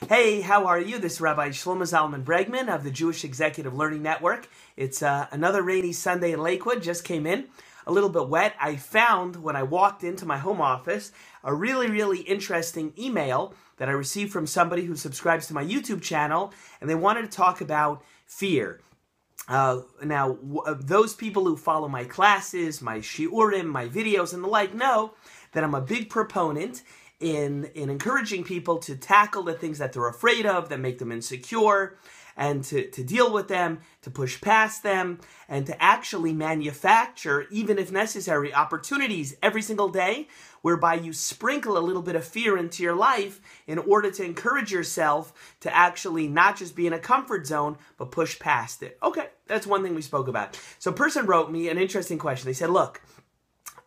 Hey, how are you? This is Rabbi Shlomo Zalman Bregman of the Jewish Executive Learning Network. It's another rainy Sunday in Lakewood, just came in, a little bit wet. I found when I walked into my home office a really interesting email that I received from somebody who subscribes to my YouTube channel, and they wanted to talk about fear. Now, those people who follow my classes, my shiurim, my videos, and the like know that I'm a big proponent in encouraging people to tackle the things that they're afraid of, that make them insecure, and to deal with them, to push past them, and to actually manufacture, even if necessary, opportunities every single day whereby you sprinkle a little bit of fear into your life in order to encourage yourself to actually not just be in a comfort zone, but push past it. Okay, that's one thing we spoke about. So a person wrote me an interesting question. They said, look,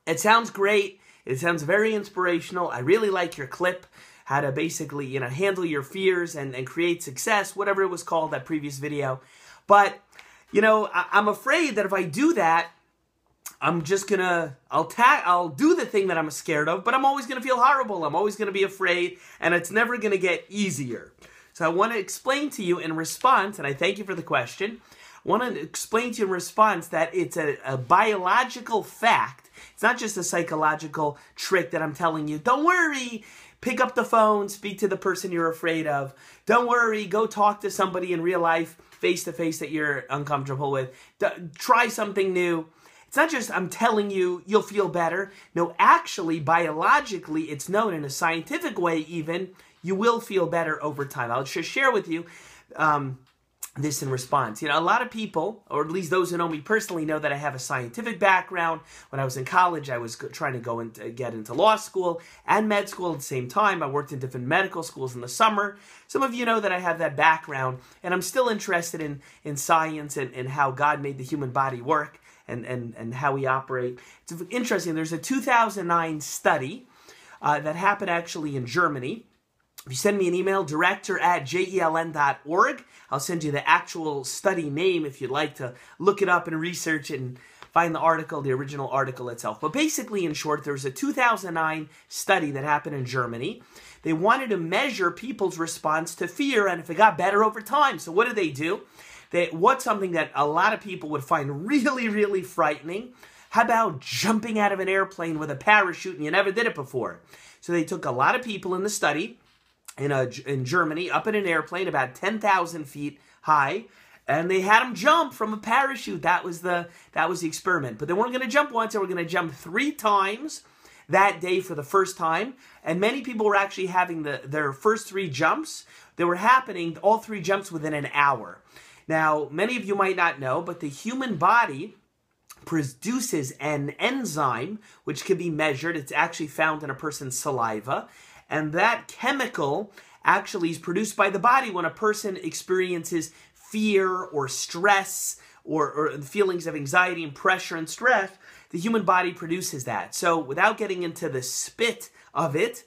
it sounds great. It sounds very inspirational. I really like your clip, how to basically, handle your fears and create success, whatever it was called, that previous video. But, I'm afraid that if I do that, I'm just gonna, I'll do the thing that I'm scared of, but I'm always gonna feel horrible. I'm always gonna be afraid, and it's never gonna get easier. So I want to explain to you in response, and I thank you for the question, I want to explain to you in response that it's a biological fact. It's not just a psychological trick that I'm telling you. Don't worry. Pick up the phone. Speak to the person you're afraid of. Don't worry. Go talk to somebody in real life, face to face, that you're uncomfortable with. Try something new. It's not just I'm telling you you'll feel better. No, actually, biologically, it's known in a scientific way even, you will feel better over time. I'll just share with you this in response. A lot of people, or at least those who know me personally, know that I have a scientific background. When I was in college, I was trying to go and get into law school and med school at the same time. I worked in different medical schools in the summer. Some of you know that I have that background, and I'm still interested in science and how God made the human body work and how we operate. It's interesting. There's a 2009 study that happened actually in Germany. If you send me an email, director@jeln.org, I'll send you the actual study name if you'd like to look it up and research it and find the article, the original article itself. But basically, in short, there was a 2009 study that happened in Germany. They wanted to measure people's response to fear and if it got better over time. So what do? What's something that a lot of people would find really frightening? How about jumping out of an airplane with a parachute and you never did it before? So they took a lot of people in the study, in Germany, up in an airplane about 10,000 feet high, and they had them jump from a parachute. That was the experiment. But they weren't going to jump once; they were going to jump 3 times that day for the first time. And many people were actually having their first 3 jumps. They were happening, all 3 jumps, within an hour. Now, many of you might not know, but the human body produces an enzyme which can be measured. It's actually found in a person's saliva. And that chemical actually is produced by the body when a person experiences fear or stress or feelings of anxiety and pressure and stress. The human body produces that. So without getting into the spit of it,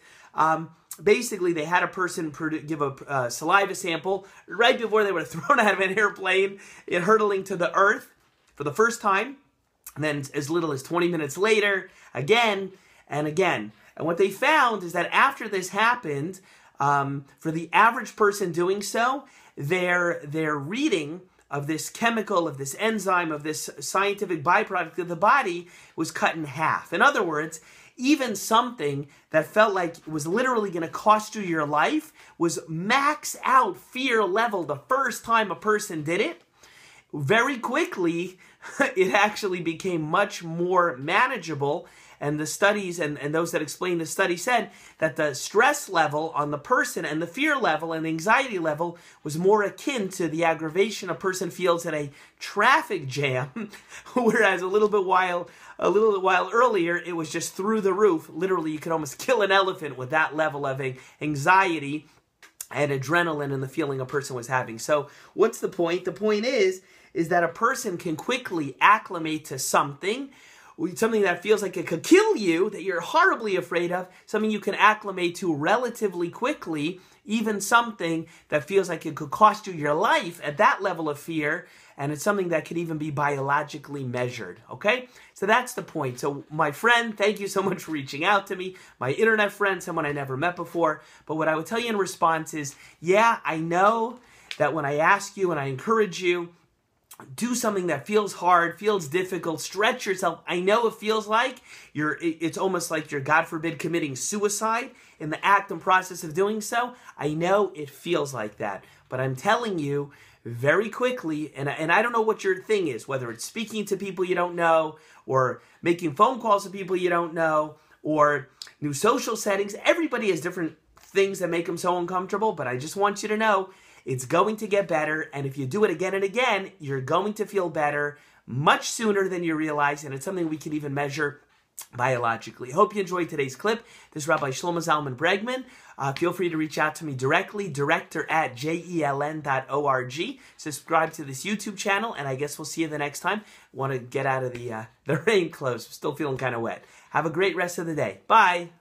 basically they had a person give a saliva sample right before they were thrown out of an airplane and hurtling to the earth for the first time. And then as little as 20 minutes later, again and again. And what they found is that after this happened, for the average person doing so, their reading of this chemical, of this enzyme, of this scientific byproduct of the body was cut in half. In other words, even something that felt like it was literally going to cost you your life was max out fear level the first time a person did it. Very quickly, it actually became much more manageable. And the studies and those that explain the study said that the stress level on the person and the fear level and the anxiety level was more akin to the aggravation a person feels in a traffic jam, whereas a little while earlier it was just through the roof. Literally, you could almost kill an elephant with that level of anxiety and adrenaline and the feeling a person was having. So what's the point? The point is that a person can quickly acclimate to something that feels like it could kill you, that you're horribly afraid of, something you can acclimate to relatively quickly, even something that feels like it could cost you your life at that level of fear, and it's something that could even be biologically measured, okay? So that's the point. So my friend, thank you so much for reaching out to me. My internet friend, someone I never met before. But what I would tell you in response is, yeah, I know that when I ask you and I encourage you, do something that feels hard, feels difficult, stretch yourself. I know it feels like it's almost like you're, God forbid, committing suicide in the act and process of doing so. I know it feels like that, but I'm telling you very quickly, and I don't know what your thing is, whether it's speaking to people you don't know, or making phone calls to people you don't know, or new social settings. Everybody has different things that make them so uncomfortable, but I just want you to know it's going to get better, and if you do it again and again, you're going to feel better much sooner than you realize, and it's something we can even measure biologically. Hope you enjoyed today's clip. This is Rabbi Shlomo Zalman Bregman. Feel free to reach out to me directly, director@jeln.org. Subscribe to this YouTube channel, and I guess we'll see you the next time. Want to get out of the rain clothes. Still feeling kind of wet. Have a great rest of the day. Bye.